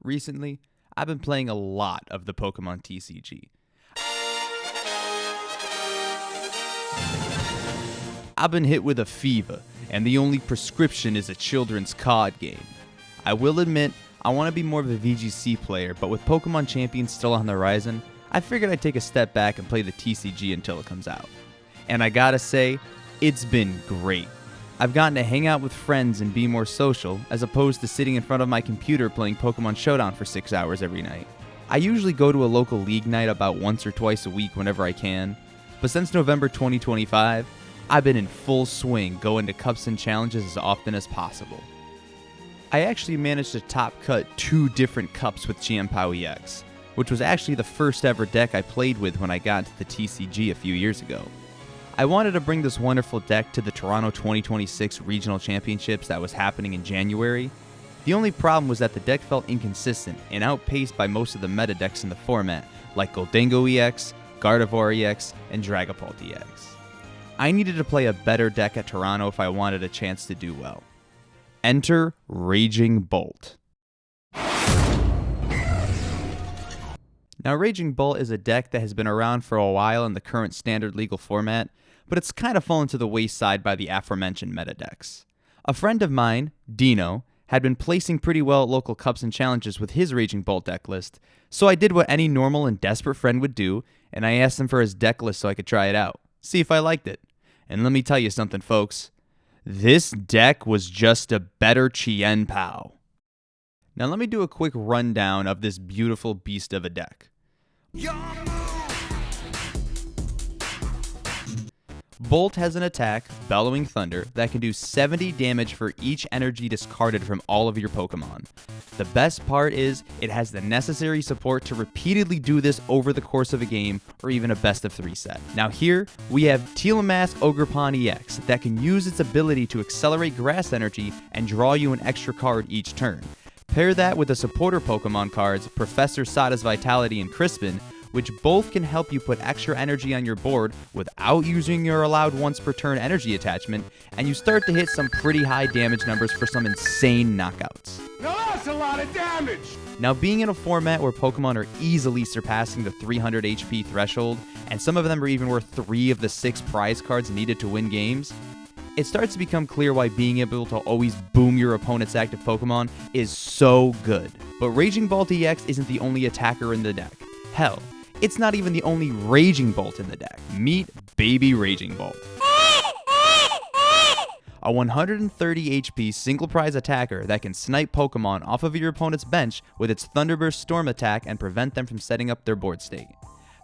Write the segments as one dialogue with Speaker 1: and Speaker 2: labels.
Speaker 1: Recently, I've been playing a lot of the Pokemon TCG. I've been hit with a fever, and the only prescription is a children's card game. I will admit, I want to be more of a VGC player, but with Pokemon Champions still on the horizon, I figured I'd take a step back and play the TCG until it comes out. And I gotta say, it's been great. I've gotten to hang out with friends and be more social, as opposed to sitting in front of my computer playing Pokemon Showdown for 6 hours every night. I usually go to a local league night about once or twice a week whenever I can, but since November 2025, I've been in full swing going to cups and challenges as often as possible. I actually managed to top cut 2 different cups with Chien-Pao EX, which was actually the first ever deck I played with when I got into the TCG a few years ago. I wanted to bring this wonderful deck to the Toronto 2026 Regional Championships that was happening in January. The only problem was that the deck felt inconsistent and outpaced by most of the meta decks in the format, like Goldango EX, Gardevoir EX, and Dragapult EX. I needed to play a better deck at Toronto if I wanted a chance to do well. Enter Raging Bolt. Now, Raging Bolt is a deck that has been around for a while in the current standard legal format, but it's kind of fallen to the wayside by the aforementioned meta decks. A friend of mine, Dino, had been placing pretty well at local cups and challenges with his Raging Bolt deck list, so I did what any normal and desperate friend would do, and I asked him for his deck list so I could try it out, see if I liked it. And let me tell you something, folks. This deck was just a better Chien-Pao. Now let me do a quick rundown of this beautiful beast of a deck. Bolt has an attack, Bellowing Thunder, that can do 70 damage for each energy discarded from all of your Pokemon. The best part is, it has the necessary support to repeatedly do this over the course of a game, or even a best of 3 set. Now here, we have Tealamask Ogerpon EX, that can use its ability to accelerate grass energy and draw you an extra card each turn. Pair that with the supporter Pokemon cards, Professor Sada's Vitality and Crispin, which both can help you put extra energy on your board without using your allowed once per turn energy attachment, and you start to hit some pretty high damage numbers for some insane knockouts.
Speaker 2: Now that's a lot of damage!
Speaker 1: Now, being in a format where Pokemon are easily surpassing the 300 HP threshold, and some of them are even worth 3 of the 6 prize cards needed to win games, it starts to become clear why being able to always boom your opponent's active Pokemon is so good. But Raging Bolt EX isn't the only attacker in the deck. Hell, it's not even the only Raging Bolt in the deck. Meet Baby Raging Bolt. A 130 HP single prize attacker that can snipe Pokemon off of your opponent's bench with its Thunderburst Storm attack and prevent them from setting up their board state.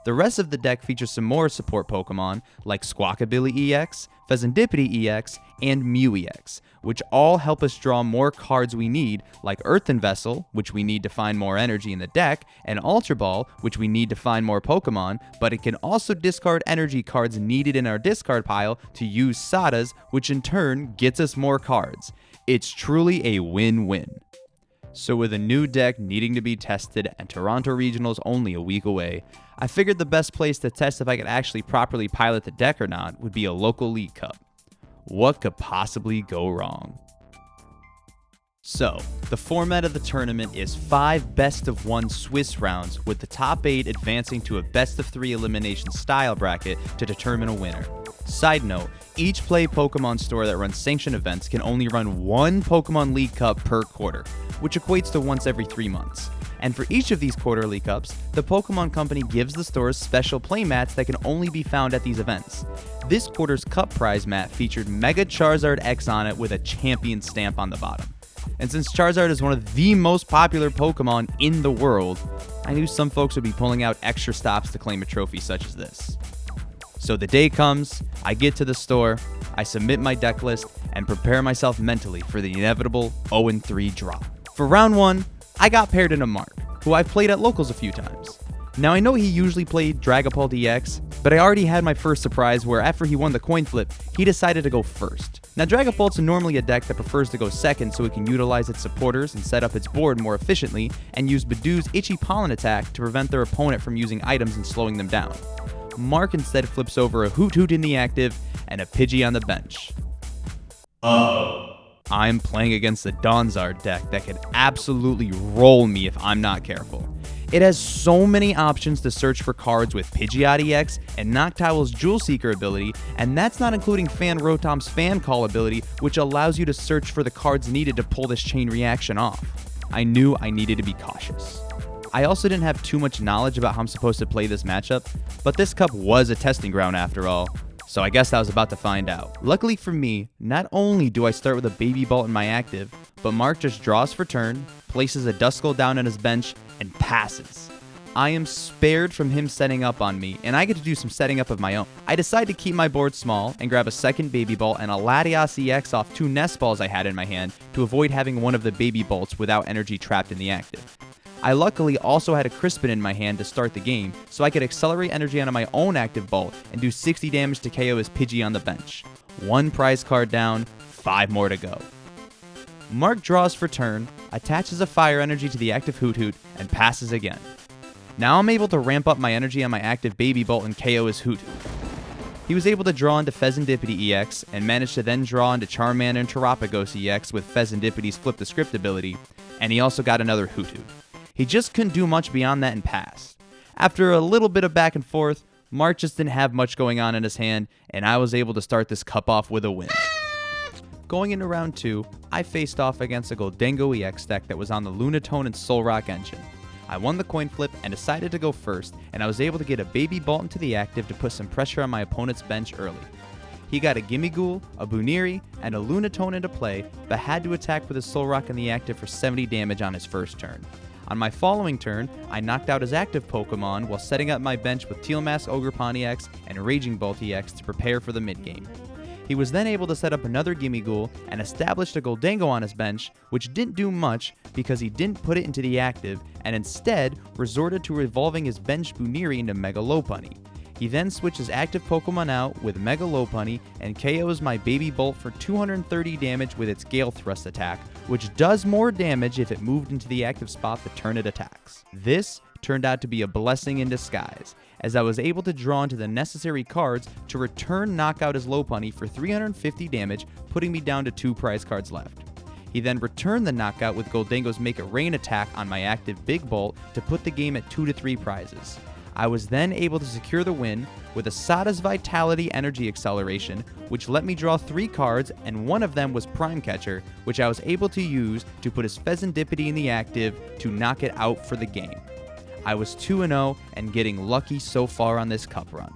Speaker 1: The rest of the deck features some more support Pokemon like Squawkabilly EX, Pheasantipity EX, and Mew EX, which all help us draw more cards we need, like Earthen Vessel, which we need to find more energy in the deck, and Ultra Ball, which we need to find more Pokemon, but it can also discard energy cards needed in our discard pile to use Sada's, which in turn gets us more cards. It's truly a win-win. So with a new deck needing to be tested and Toronto Regionals only a week away, I figured the best place to test if I could actually properly pilot the deck or not would be a local League Cup. What could possibly go wrong? So, the format of the tournament is 5 best-of-1 Swiss rounds, with the top 8 advancing to a best-of-3 elimination style bracket to determine a winner. Side note, each Play Pokemon store that runs sanctioned events can only run 1 Pokemon League Cup per quarter, which equates to once every 3 months. And for each of these quarterly cups, the Pokemon Company gives the stores special play mats that can only be found at these events. This quarter's cup prize mat featured Mega Charizard X on it with a champion stamp on the bottom. And since Charizard is one of the most popular Pokemon in the world, I knew some folks would be pulling out extra stops to claim a trophy such as this. So the day comes, I get to the store, I submit my deck list, and prepare myself mentally for the inevitable 0-3 drop. For round 1, I got paired into Mark, who I've played at locals a few times. Now I know he usually played Dragapult EX, but I already had my first surprise where after he won the coin flip, he decided to go first. Now Dragapult's normally a deck that prefers to go second so it can utilize its supporters and set up its board more efficiently, and use Badoo's Itchy Pollen attack to prevent their opponent from using items and slowing them down. Mark instead flips over a Hoot Hoot in the active and a Pidgey on the bench.
Speaker 3: Uh-oh.
Speaker 1: I'm playing against the Donzard deck that could absolutely roll me if I'm not careful. It has so many options to search for cards with Pidgeot EX and Noctowl's Jewel Seeker ability, and that's not including Fan Rotom's Fan Call ability, which allows you to search for the cards needed to pull this chain reaction off. I knew I needed to be cautious. I also didn't have too much knowledge about how I'm supposed to play this matchup, but this cup was a testing ground after all, so I guess I was about to find out. Luckily for me, not only do I start with a Baby Bolt in my active, but Mark just draws for turn, places a Duskull down on his bench, and passes. I am spared from him setting up on me, and I get to do some setting up of my own. I decide to keep my board small and grab a second Baby Bolt and a Latias EX off 2 Nest Balls I had in my hand to avoid having one of the Baby Bolts without energy trapped in the active. I luckily also had a Crispin in my hand to start the game, so I could accelerate energy onto my own active bolt and do 60 damage to KO his Pidgey on the bench. 1 prize card down, 5 more to go. Mark draws for turn, attaches a fire energy to the active Hoot Hoot, and passes again. Now I'm able to ramp up my energy on my active Baby Bolt and KO his Hoot Hoot. He was able to draw into Pheasantipity EX, and managed to then draw into Charmander and Terapagos EX with Pheasantipity's Flip the Script ability, and he also got another Hoot Hoot. He just couldn't do much beyond that and passed. After a little bit of back and forth, Mark just didn't have much going on in his hand, and I was able to start this cup off with a win. Going into round 2, I faced off against a Goldengo EX deck that was on the Lunatone and Solrock engine. I won the coin flip and decided to go first, and I was able to get a Baby Bolt into the active to put some pressure on my opponent's bench early. He got a Gimmighoul, a Buniri, and a Lunatone into play, but had to attack with his Solrock in the active for 70 damage on his first turn. On my following turn, I knocked out his active Pokemon while setting up my bench with Tealmask Ogerpon EX and Raging Bolt EX to prepare for the mid-game. He was then able to set up another Gimmighoul and established a Goldengo on his bench, which didn't do much because he didn't put it into the active and instead resorted to evolving his bench Buniri into Mega Lopunny. He then switches active Pokemon out with Mega Lopunny and KOs my Baby Bolt for 230 damage with its Gale Thrust attack, which does more damage if it moved into the active spot the turn it attacks. This turned out to be a blessing in disguise, as I was able to draw into the necessary cards to return knockout his Lopunny for 350 damage, putting me down to 2 prize cards left. He then returned the knockout with Goldengo's Make It Rain attack on my active Big Bolt to put the game at 2 to 3 prizes. I was then able to secure the win with Asada's Vitality Energy Acceleration, which let me draw 3 cards, and one of them was Prime Catcher, which I was able to use to put his Pheasantipity in the active to knock it out for the game. I was 2-0 and getting lucky so far on this cup run.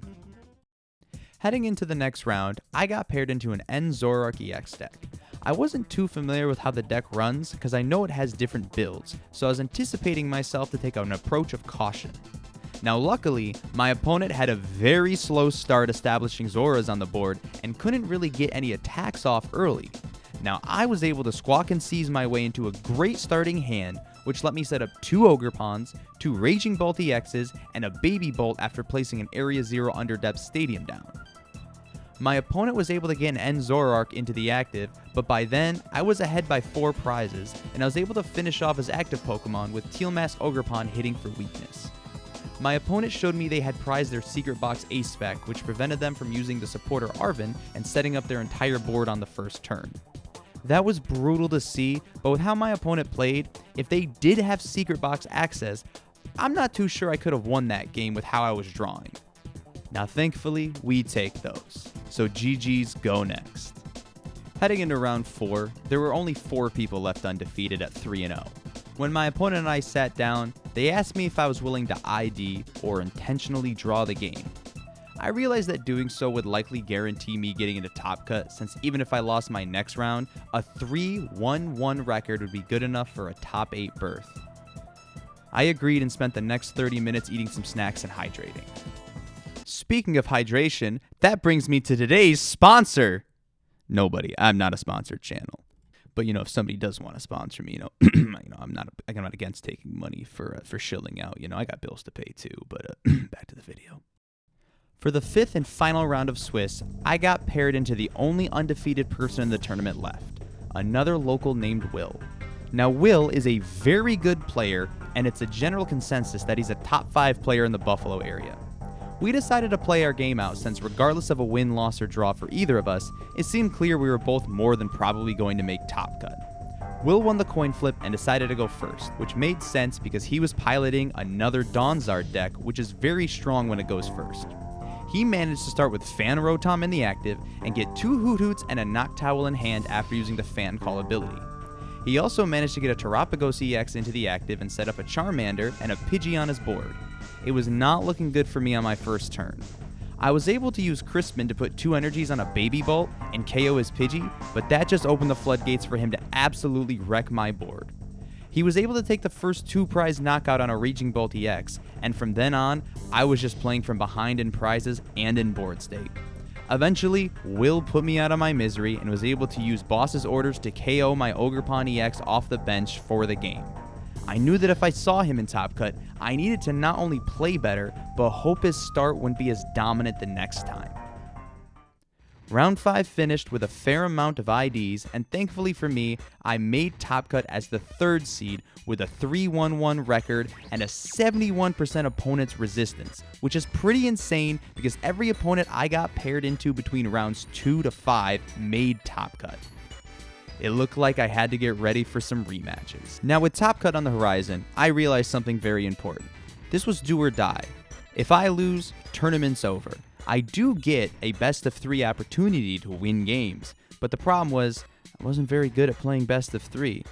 Speaker 1: Heading into the next round, I got paired into an N Zoroark EX deck. I wasn't too familiar with how the deck runs because I know it has different builds, so I was anticipating myself to take an approach of caution. Now luckily, my opponent had a very slow start establishing Zoras on the board and couldn't really get any attacks off early. Now I was able to squawk and seize my way into a great starting hand, which let me set up 2 Ogerpons, 2 Raging Bolt EXs, and a Baby Bolt after placing an Area 0 Underdepth Stadium down. My opponent was able to get an N Zoroark into the active, but by then, I was ahead by 4 prizes, and I was able to finish off his active Pokemon with Tealmask Ogerpon hitting for weakness. My opponent showed me they had prized their Secret Box Ace Spec, which prevented them from using the supporter Arven and setting up their entire board on the first turn. That was brutal to see, but with how my opponent played, if they did have Secret Box access, I'm not too sure I could have won that game with how I was drawing. Now thankfully, we take those, so GG's go next. Heading into round 4, there were only 4 people left undefeated at 3-0. When my opponent and I sat down, they asked me if I was willing to ID or intentionally draw the game. I realized that doing so would likely guarantee me getting into Top Cut, since even if I lost my next round, a 3-1-1 record would be good enough for a top 8 berth. I agreed and spent the next 30 minutes eating some snacks and hydrating. Speaking of hydration, that brings me to today's sponsor. Nobody. I'm not a sponsored channel. But, if somebody does want to sponsor me, I'm not against taking money for shilling out. I got bills to pay too, but back to the video. For the 5th and final round of Swiss, I got paired into the only undefeated person in the tournament left, another local named Will. Now, Will is a very good player, and it's a general consensus that he's a top 5 player in the Buffalo area. We decided to play our game out since regardless of a win, loss, or draw for either of us, it seemed clear we were both more than probably going to make top cut. Will won the coin flip and decided to go first, which made sense because he was piloting another Donzard deck, which is very strong when it goes first. He managed to start with Fan Rotom in the active and get 2 Hoot Hoots and a Noctowl in hand after using the Fan Call ability. He also managed to get a Terapagos EX into the active and set up a Charmander and a Pidgey on his board. It was not looking good for me on my first turn. I was able to use Crispin to put 2 energies on a Baby Bolt and KO his Pidgey, but that just opened the floodgates for him to absolutely wreck my board. He was able to take the first 2 prize knockout on a Raging Bolt EX, and from then on, I was just playing from behind in prizes and in board state. Eventually, Will put me out of my misery and was able to use Boss's orders to KO my Ogerpon EX off the bench for the game. I knew that if I saw him in top cut, I needed to not only play better, but hope his start wouldn't be as dominant the next time. Round 5 finished with a fair amount of IDs, and thankfully for me, I made top cut as the 3rd seed with a 3-1-1 record and a 71% opponent's resistance, which is pretty insane because every opponent I got paired into between rounds 2 to 5 made top cut. It looked like I had to get ready for some rematches. Now with top cut on the horizon, I realized something very important. This was do or die. If I lose, tournament's over. I do get a best of 3 opportunity to win games, but the problem was I wasn't very good at playing best of 3.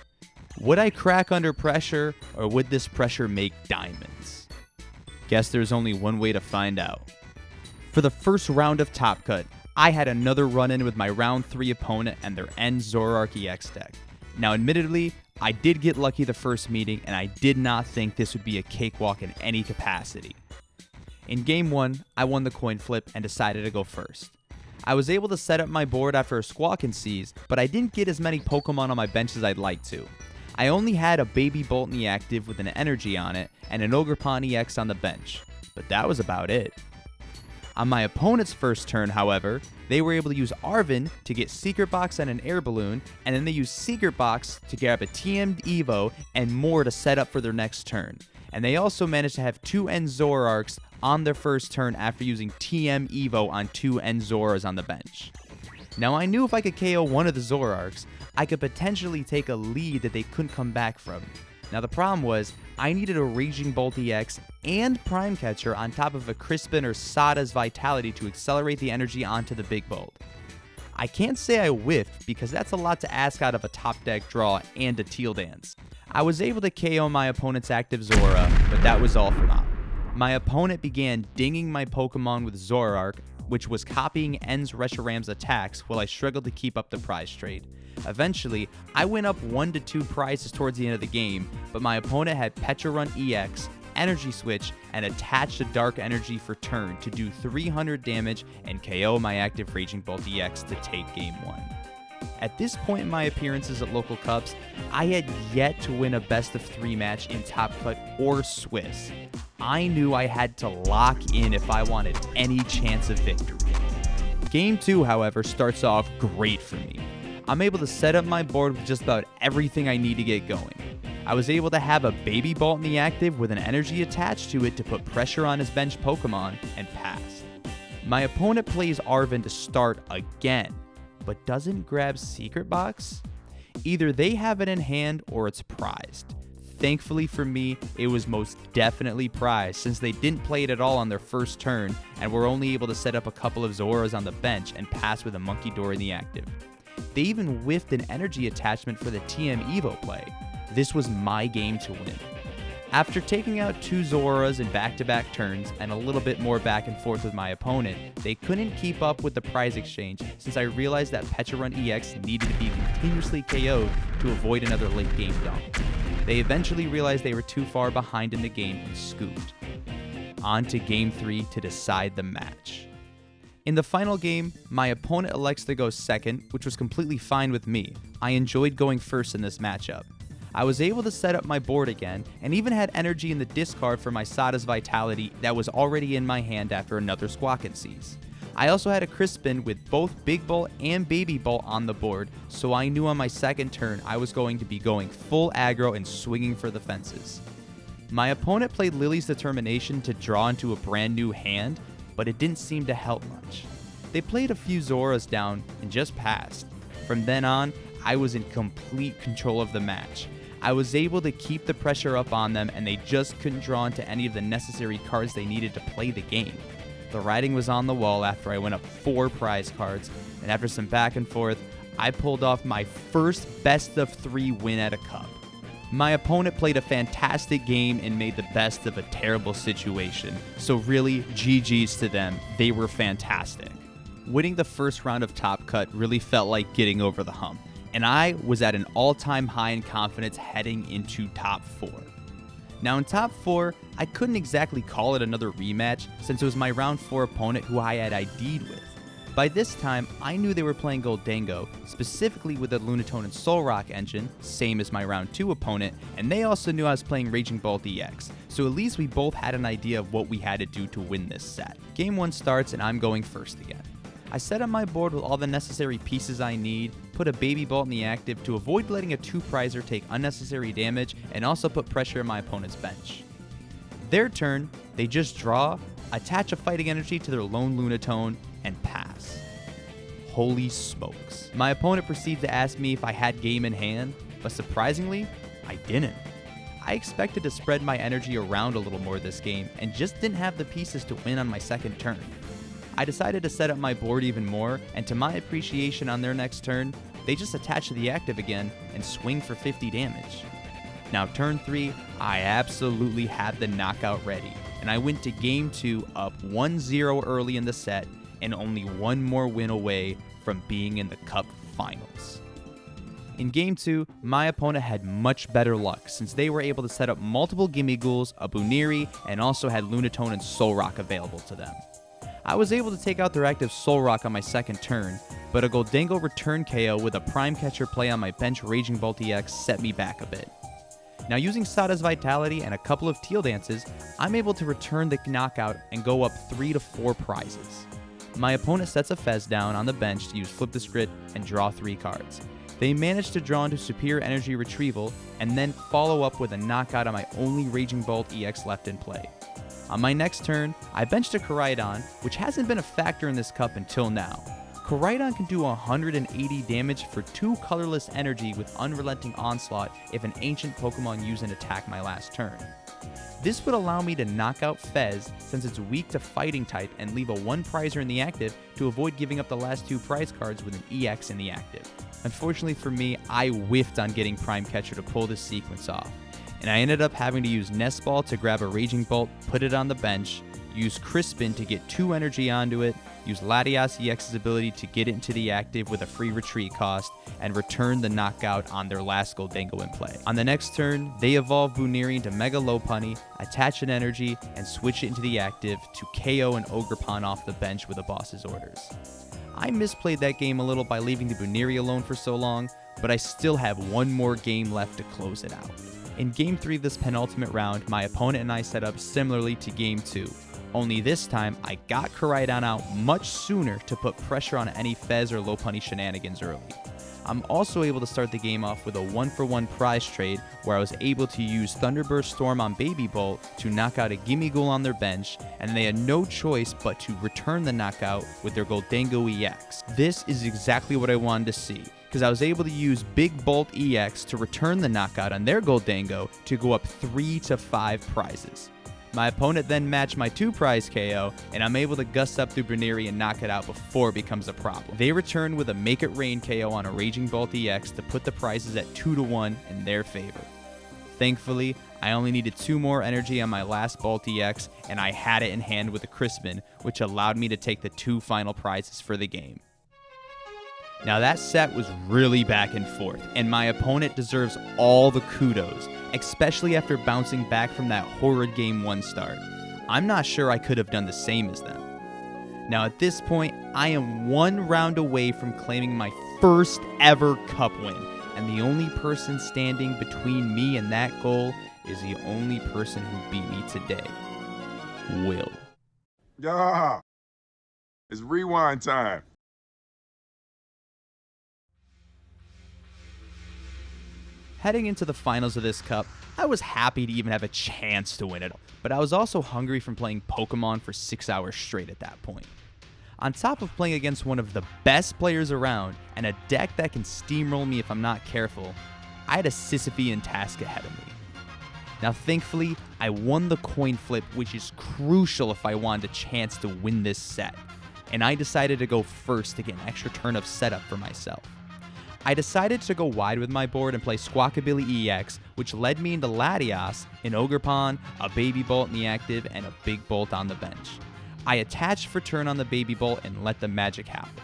Speaker 1: Would I crack under pressure, or would this pressure make diamonds? Guess there's only one way to find out. For the first round of top cut, I had another run-in with my round 3 opponent and their End Zoroark EX deck. Now admittedly, I did get lucky the first meeting, and I did not think this would be a cakewalk in any capacity. In game 1, I won the coin flip and decided to go first. I was able to set up my board after a Squawk and Seize, but I didn't get as many Pokemon on my bench as I'd like to. I only had a Baby Bolt in the active with an energy on it and an Ogerpon EX on the bench, but that was about it. On my opponent's first turn, however, they were able to use Arven to get Secret Box and an Air Balloon, and then they used Secret Box to grab a TM Evo and more to set up for their next turn. And they also managed to have 2 End Zoroarks on their first turn after using TM Evo on 2 End Zoras on the bench. Now I knew if I could KO one of the Zoroarks, I could potentially take a lead that they couldn't come back from. Now the problem was, I needed a Raging Bolt EX and Prime Catcher on top of a Crispin or Sada's Vitality to accelerate the energy onto the Big Bolt. I can't say I whiffed because that's a lot to ask out of a top deck draw and a Teal Dance. I was able to KO my opponent's active Zora, but that was all for now. My opponent began dinging my Pokemon with Zoroark, which was copying End's Reshiram's attacks while I struggled to keep up the prize trade. Eventually, I went up 1 to 2 prizes towards the end of the game, but my opponent had Petra Run EX, Energy Switch, and attached a Dark Energy for turn to do 300 damage and KO my active Raging Bolt EX to take game 1. At this point in my appearances at local cups, I had yet to win a best of 3 match in Top Cut or Swiss. I knew I had to lock in if I wanted any chance of victory. Game 2, however, starts off great for me. I'm able to set up my board with just about everything I need to get going. I was able to have a Baby Bolt in the active with an energy attached to it to put pressure on his bench Pokemon and pass. My opponent plays Arven to start again, but doesn't grab Secret Box? Either they have it in hand or it's prized. Thankfully for me, it was most definitely prized since they didn't play it at all on their first turn and were only able to set up a couple of Zoras on the bench and pass with a Monkey Door in the active. They even whiffed an energy attachment for the TM Evo play. This was my game to win. After taking out 2 Zoras in back-to-back turns and a little bit more back and forth with my opponent, they couldn't keep up with the prize exchange since I realized that Petra Run EX needed to be continuously KO'd to avoid another late game dump. They eventually realized they were too far behind in the game and scooped. On to game 3 to decide the match. In the final game, my opponent elects to go second, which was completely fine with me. I enjoyed going first in this matchup. I was able to set up my board again, and even had energy in the discard for my Sada's Vitality that was already in my hand after another Squawk and Seize. I also had a Crispin with both Big Bolt and Baby Bolt on the board, so I knew on my second turn I was going to be going full aggro and swinging for the fences. My opponent played Lily's Determination to draw into a brand new hand, but it didn't seem to help much. They played a few Zoras down and just passed. From then on, I was in complete control of the match. I was able to keep the pressure up on them, and they just couldn't draw into any of the necessary cards they needed to play the game. The writing was on the wall after I went up 4 prize cards, and after some back and forth, I pulled off my first best of 3 win at a cup. My opponent played a fantastic game and made the best of a terrible situation, so really, GG's to them, they were fantastic. Winning the first round of Top Cut really felt like getting over the hump, and I was at an all-time high in confidence heading into Top 4. Now in Top 4, I couldn't exactly call it another rematch since it was my round 4 opponent who I had ID'd with. By this time, I knew they were playing Goldango, specifically with the Lunatone and Solrock engine, same as my round 2 opponent, and they also knew I was playing Raging Bolt EX, so at least we both had an idea of what we had to do to win this set. Game 1 starts and I'm going first again. I set up my board with all the necessary pieces I need, put a Baby Bolt in the active to avoid letting a 2-prizer take unnecessary damage, and also put pressure on my opponent's bench. Their turn, they just draw, attach a fighting energy to their lone Lunatone, and pass. Holy smokes. My opponent proceeds to ask me if I had game in hand, but surprisingly, I didn't. I expected to spread my energy around a little more this game and just didn't have the pieces to win on my second turn. I decided to set up my board even more, and to my appreciation on their next turn, they just attach to the active again and swing for 50 damage. Now turn 3, I absolutely had the knockout ready, and I went to game 2 up 1-0 early in the set and only one more win away from being in the Cup Finals. In game 2, my opponent had much better luck since they were able to set up multiple Gimme Ghouls, a Buniri, and also had Lunatone and Solrock available to them. I was able to take out their active Solrock on my second turn, but a Goldango return KO with a Prime Catcher play on my bench Raging Bolt EX set me back a bit. Now using Sada's Vitality and a couple of Teal Dances, I'm able to return the knockout and go up 3 to 4 prizes. My opponent sets a Fez down on the bench to use Flip the Script and draw 3 cards. They manage to draw into Superior Energy Retrieval and then follow up with a knockout on my only Raging Bolt EX left in play. On my next turn, I benched a Koraidon, which hasn't been a factor in this cup until now. Koraidon can do 180 damage for 2 colorless energy with Unrelenting Onslaught if an ancient Pokemon used an attack my last turn. This would allow me to knock out Fez since it's weak to fighting type and leave a 1-prizer in the active to avoid giving up the last 2 prize cards with an EX in the active. Unfortunately for me, I whiffed on getting Prime Catcher to pull this sequence off, and I ended up having to use Nest Ball to grab a Raging Bolt, put it on the bench, use Crispin to get 2 energy onto it, use Latias EX's ability to get it into the active with a free retreat cost, and return the knockout on their last Goldango in play. On the next turn, they evolve Buniri into Mega Lopunny, attach an energy, and switch it into the active to KO an Ogerpon off the bench with a boss's orders. I misplayed that game a little by leaving the Buniri alone for so long, but I still have one more game left to close it out. In Game 3 of this penultimate round, my opponent and I set up similarly to Game 2. Only this time, I got Koraidon out much sooner to put pressure on any Fez or Lopunny shenanigans early. I'm also able to start the game off with a 1-for-1 prize trade where I was able to use Thunderburst Storm on Baby Bolt to knock out a Gimme Ghoul on their bench, and they had no choice but to return the knockout with their Goldango EX. This is exactly what I wanted to see, because I was able to use Big Bolt EX to return the knockout on their Goldango to go up 3 to 5 prizes. My opponent then matched my 2-prize KO, and I'm able to gust up through Buniri and knock it out before it becomes a problem. They return with a Make It Rain KO on a Raging Bolt EX to put the prizes at 2 to 1 in their favor. Thankfully, I only needed 2 more energy on my last Bolt EX, and I had it in hand with a Crispin, which allowed me to take the 2 final prizes for the game. Now that set was really back and forth, and my opponent deserves all the kudos, especially after bouncing back from that horrid Game 1 start. I'm not sure I could have done the same as them. Now at this point, I am 1 round away from claiming my first ever cup win, and the only person standing between me and that goal is the only person who beat me today, Will.
Speaker 2: Yeah, it's rewind time.
Speaker 1: Heading into the finals of this cup, I was happy to even have a chance to win it, but I was also hungry from playing Pokemon for 6 hours straight at that point. On top of playing against one of the best players around and a deck that can steamroll me if I'm not careful, I had a Sisyphean task ahead of me. Now thankfully, I won the coin flip, which is crucial if I wanted a chance to win this set, and I decided to go first to get an extra turn of setup for myself. I decided to go wide with my board and play Squawkabilly EX, which led me into Latias, an Ogerpon, a Baby Bolt in the active, and a Big Bolt on the bench. I attached for turn on the Baby Bolt and let the magic happen.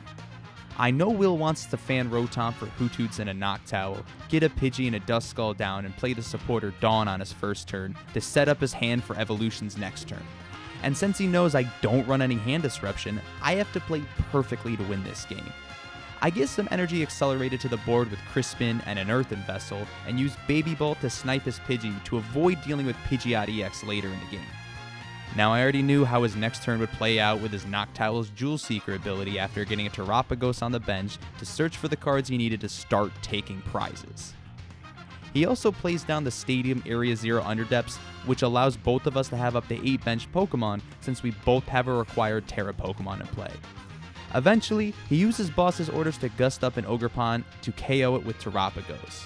Speaker 1: I know Will wants to fan Rotom for Hoothoots and a Noctowl, get a Pidgey and a Duskull down, and play the supporter Dawn on his first turn to set up his hand for Evolution's next turn. And since he knows I don't run any hand disruption, I have to play perfectly to win this game. I get some energy accelerated to the board with Crispin and an Earthen Vessel, and use Baby Bolt to snipe his Pidgey to avoid dealing with Pidgeot EX later in the game. Now I already knew how his next turn would play out with his Noctowl's Jewel Seeker ability after getting a Terapagos on the bench to search for the cards he needed to start taking prizes. He also plays down the Stadium Area 0 Underdepths, which allows both of us to have up to 8 bench Pokemon since we both have a required Terra Pokemon in play. Eventually, he uses Boss's orders to gust up an Ogerpon to KO it with Terapagos.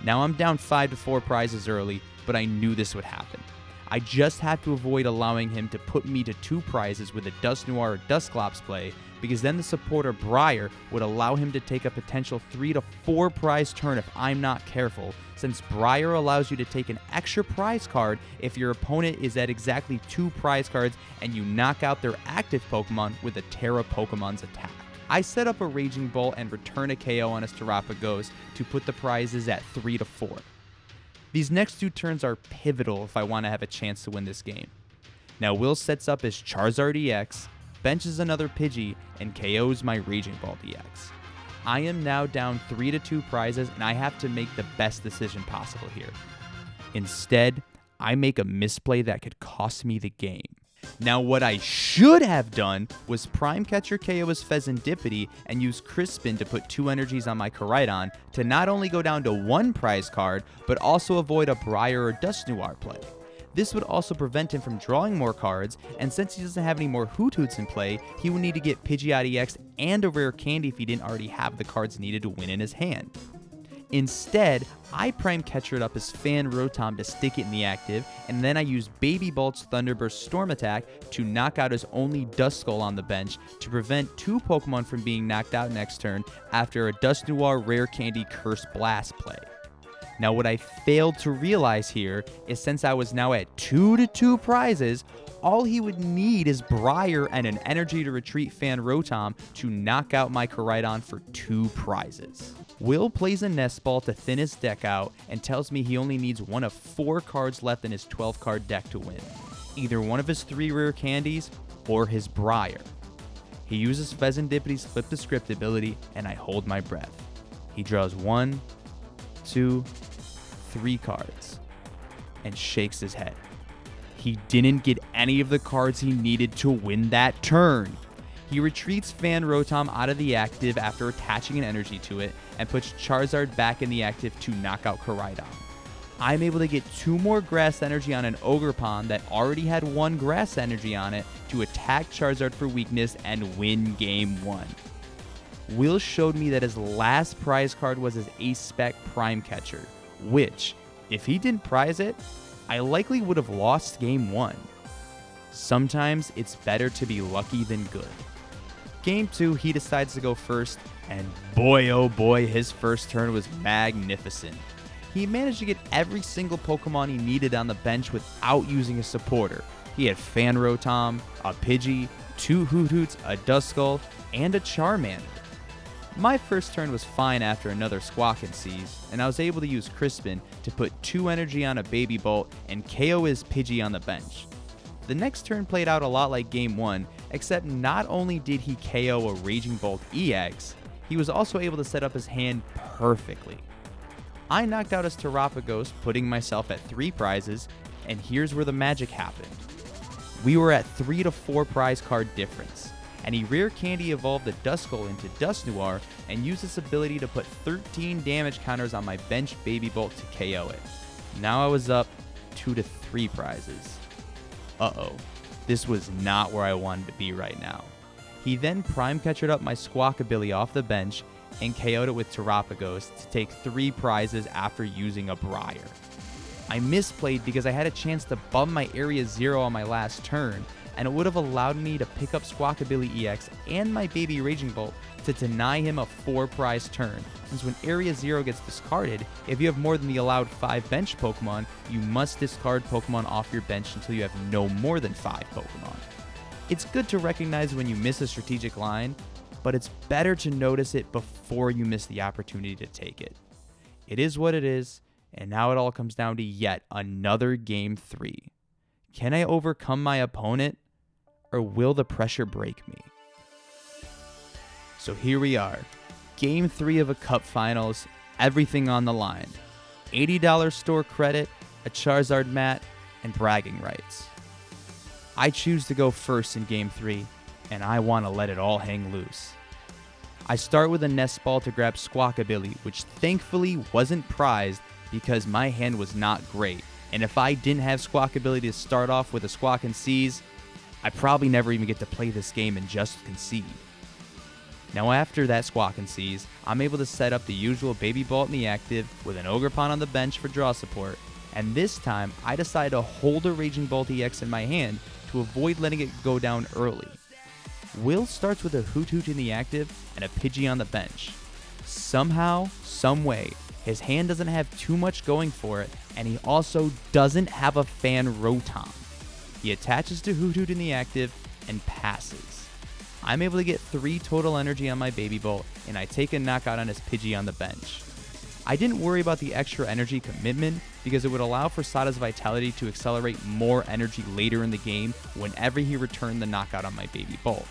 Speaker 1: Now I'm down 5 to 4 prizes early, but I knew this would happen. I just had to avoid allowing him to put me to 2 prizes with a Dusknoir or Dusclops play, because then the supporter Brrrrr would allow him to take a potential 3 to 4 prize turn if I'm not careful, since Brrrrr allows you to take an extra prize card if your opponent is at exactly 2 prize cards and you knock out their active Pokemon with a Terra Pokemon's attack. I set up a Raging Bolt and return a KO on his Terapagos to put the prizes at 3 to 4. These next 2 turns are pivotal if I want to have a chance to win this game. Now Will sets up his Charizard EX, benches another Pidgey, and KOs my Raging Bolt EX. I am now down 3 to 2 prizes and I have to make the best decision possible here. Instead, I make a misplay that could cost me the game. Now what I should have done was Prime Catcher KO his Pheasantipity and use Crispin to put 2 energies on my Koraidon to not only go down to 1 prize card, but also avoid a Brrrrr or Dusknoir play. This would also prevent him from drawing more cards, and since he doesn't have any more Hoothoots in play, he would need to get Pidgeot EX and a rare candy if he didn't already have the cards needed to win in his hand. Instead, I Prime Catchered up his Fan Rotom to stick it in the active, and then I use Baby Bolt's Thunderburst Storm Attack to knock out his only Duskull on the bench to prevent 2 Pokemon from being knocked out next turn after a Dusknoir Rare Candy Curse Blast play. Now what I failed to realize here is since I was now at 2 to 2 prizes, all he would need is Brrrrr and an Energy to Retreat Fan Rotom to knock out my Koraidon for 2 prizes. Will plays a Nest Ball to thin his deck out and tells me he only needs one of 4 cards left in his 12 card deck to win. Either one of his 3 rare candies or his Brrrrr. He uses Pheasantipity's Flip the Script ability and I hold my breath. He draws 1, 2, 3 cards and shakes his head. He didn't get any of the cards he needed to win that turn. He retreats Fan Rotom out of the active after attaching an energy to it and puts Charizard back in the active to knock out Koraidon. I'm able to get 2 more Grass Energy on an Ogerpon that already had 1 Grass Energy on it to attack Charizard for weakness and win game 1. Will showed me that his last prize card was his Ace Spec Prime Catcher, which, if he didn't prize it, I likely would have lost game 1. Sometimes it's better to be lucky than good. Game 2, he decides to go first, and boy oh boy, his first turn was magnificent. He managed to get every single Pokemon he needed on the bench without using a supporter. He had Fan Rotom, a Pidgey, 2 Hoothoots, a Duskull, and a Charmander. My first turn was fine after another Squawk and Seize, and I was able to use Crispin to put 2 energy on a Baby Bolt and KO his Pidgey on the bench. The next turn played out a lot like game 1, except not only did he KO a Raging Bolt EX, he was also able to set up his hand perfectly. I knocked out his Terapagos, putting myself at 3 prizes, and here's where the magic happened. We were at 3 to 4 prize card difference, and he Rare Candy evolved the Duskull into Dusknoir and used this ability to put 13 damage counters on my bench Baby Bolt to KO it. Now I was up 2 to 3 prizes. Uh-oh, this was not where I wanted to be right now. He then prime catchered up my Squawkabilly off the bench and KO'd it with Terapagos to take 3 prizes after using a Brrrrr. I misplayed because I had a chance to bum my Area 0 on my last turn, and it would have allowed me to pick up Squawkabilly EX and my baby Raging Bolt to deny him a 4 prize turn, since when Area 0 gets discarded, if you have more than the allowed 5 bench Pokemon, you must discard Pokemon off your bench until you have no more than 5 Pokemon. It's good to recognize when you miss a strategic line, but it's better to notice it before you miss the opportunity to take it. It is what it is, and now it all comes down to yet another Game 3. Can I overcome my opponent, or will the pressure break me? So here we are, Game 3 of a Cup Finals, everything on the line. $80 store credit, a Charizard mat, and bragging rights. I choose to go first in Game 3, and I want to let it all hang loose. I start with a Nest Ball to grab Squawkabilly, which thankfully wasn't prized because my hand was not great, and if I didn't have Squawkabilly to start off with a Squawk and Seize, I probably never even get to play this game and just concede. Now after that Squawk and Seize, I'm able to set up the usual Baby Bolt in the active with an Ogerpon on the bench for draw support, and this time I decide to hold a Raging Bolt EX in my hand to avoid letting it go down early. Will starts with a Hoot Hoot in the active and a Pidgey on the bench. Somehow, someway, his hand doesn't have too much going for it, and he also doesn't have a Fan Rotom. He attaches to Hoot Hoot in the active and passes. I'm able to get 3 total energy on my Baby Bolt, and I take a knockout on his Pidgey on the bench. I didn't worry about the extra energy commitment because it would allow for Sada's Vitality to accelerate more energy later in the game whenever he returned the knockout on my Baby Bolt.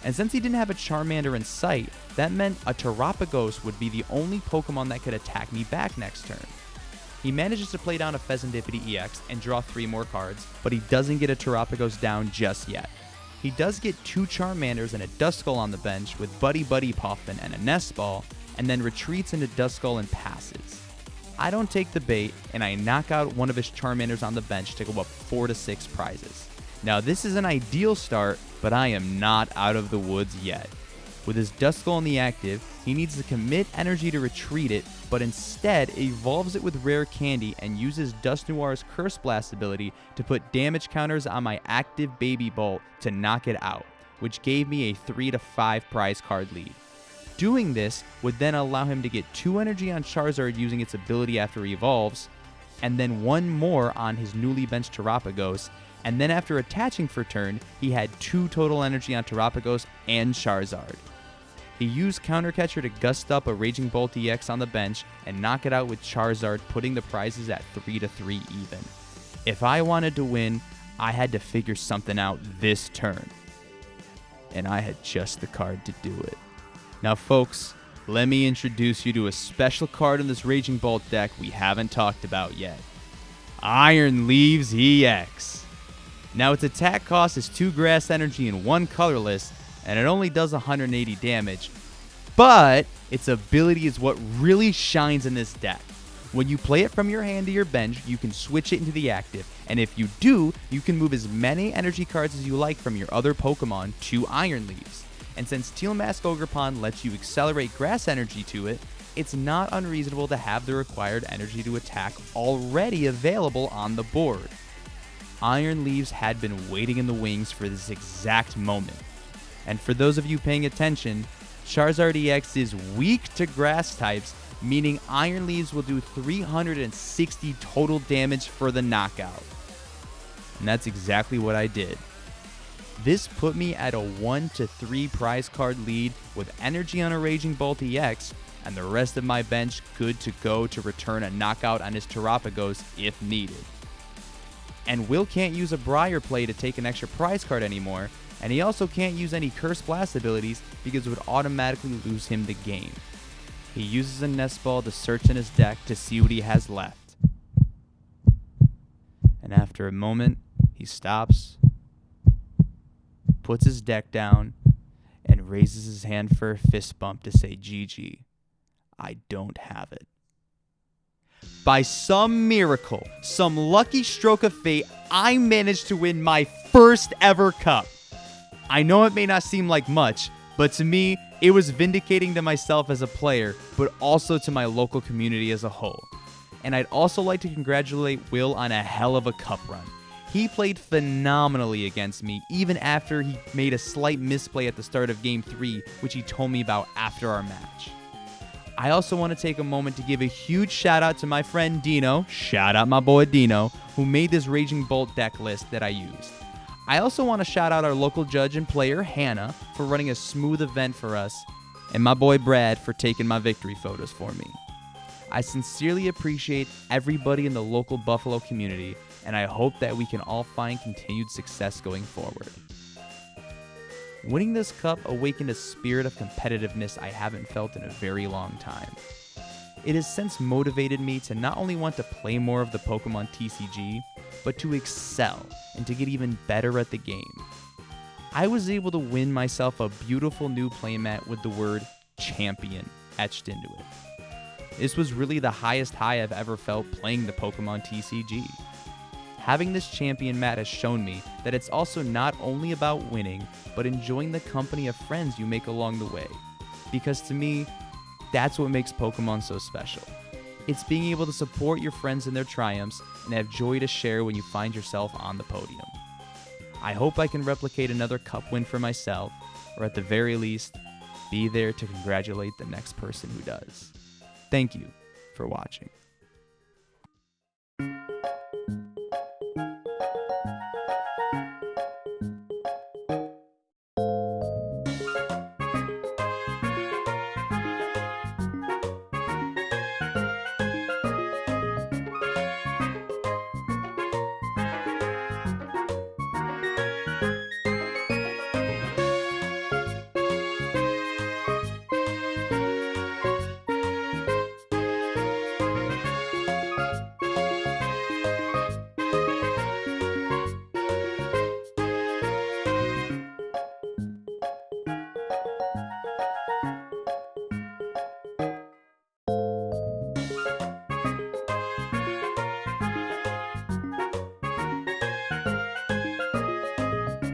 Speaker 1: And since he didn't have a Charmander in sight, that meant a Terapagos would be the only Pokemon that could attack me back next turn. He manages to play down a Pheasantipity EX and draw 3 more cards, but he doesn't get a Terapagos down just yet. He does get 2 Charmanders and a Duskull on the bench with Buddy Buddy Puffin and a Nest Ball, and then retreats into Duskull and passes. I don't take the bait, and I knock out one of his Charmanders on the bench to go up 4 to 6 prizes. Now this is an ideal start, but I am not out of the woods yet. With his Duskull in the active, he needs to commit energy to retreat it, but instead evolves it with Rare Candy and uses Dusknoir's Curse Blast ability to put damage counters on my active Baby Bolt to knock it out, which gave me a 3 to 5 prize card lead. Doing this would then allow him to get 2 energy on Charizard using its ability after he evolves, and then 1 more on his newly benched Terapagos, and then after attaching for turn, he had 2 total energy on Terapagos and Charizard. He used Counter Catcher to gust up a Raging Bolt EX on the bench and knock it out with Charizard, putting the prizes at 3 to 3 even. If I wanted to win, I had to figure something out this turn. And I had just the card to do it. Now folks, let me introduce you to a special card in this Raging Bolt deck we haven't talked about yet. Iron Leaves EX. Now its attack cost is 2 grass energy and 1 colorless, and it only does 180 damage, but its ability is what really shines in this deck. When you play it from your hand to your bench, you can switch it into the active, and if you do, you can move as many energy cards as you like from your other Pokemon to Iron Leaves. And since Teal Mask Ogerpon lets you accelerate grass energy to it, it's not unreasonable to have the required energy to attack already available on the board. Iron Leaves had been waiting in the wings for this exact moment. And for those of you paying attention, Charizard EX is weak to grass types, meaning Iron Leaves will do 360 total damage for the knockout. And that's exactly what I did. This put me at a 1 to 3 prize card lead with energy on a Raging Bolt EX, and the rest of my bench good to go to return a knockout on his Terapagos if needed. And Will can't use a Brrrr play to take an extra prize card anymore, and he also can't use any Curse Blast abilities because it would automatically lose him the game. He uses a Nest Ball to search in his deck to see what he has left. And after a moment, he stops, puts his deck down, and raises his hand for a fist bump to say GG. I don't have it. by some miracle, some lucky stroke of fate, I managed to win my first ever cup. I know it may not seem like much, but to me, it was vindicating to myself as a player, but also to my local community as a whole. And I'd also like to congratulate Will on a hell of a cup run. He played phenomenally against me, even after he made a slight misplay at the start of Game 3, which he told me about after our match. I also want to take a moment to give a huge shout out to my friend Dino, shout out my boy Dino, who made this Raging Bolt deck list that I used. I also want to shout out our local judge and player, Hannah, for running a smooth event for us, and my boy Brad for taking my victory photos for me. I sincerely appreciate everybody in the local Buffalo community, and I hope that we can all find continued success going forward. Winning this cup awakened a spirit of competitiveness I haven't felt in a very long time. It has since motivated me to not only want to play more of the Pokemon TCG, but to excel and to get even better at the game. I was able to win myself a beautiful new playmat with the word champion etched into it. This was really the highest high I've ever felt playing the Pokemon TCG. Having this champion mat has shown me that it's also not only about winning, but enjoying the company of friends you make along the way. Because to me, that's what makes Pokemon so special. It's being able to support your friends in their triumphs and have joy to share when you find yourself on the podium. I hope I can replicate another cup win for myself, or at the very least, be there to congratulate the next person who does. Thank you for watching.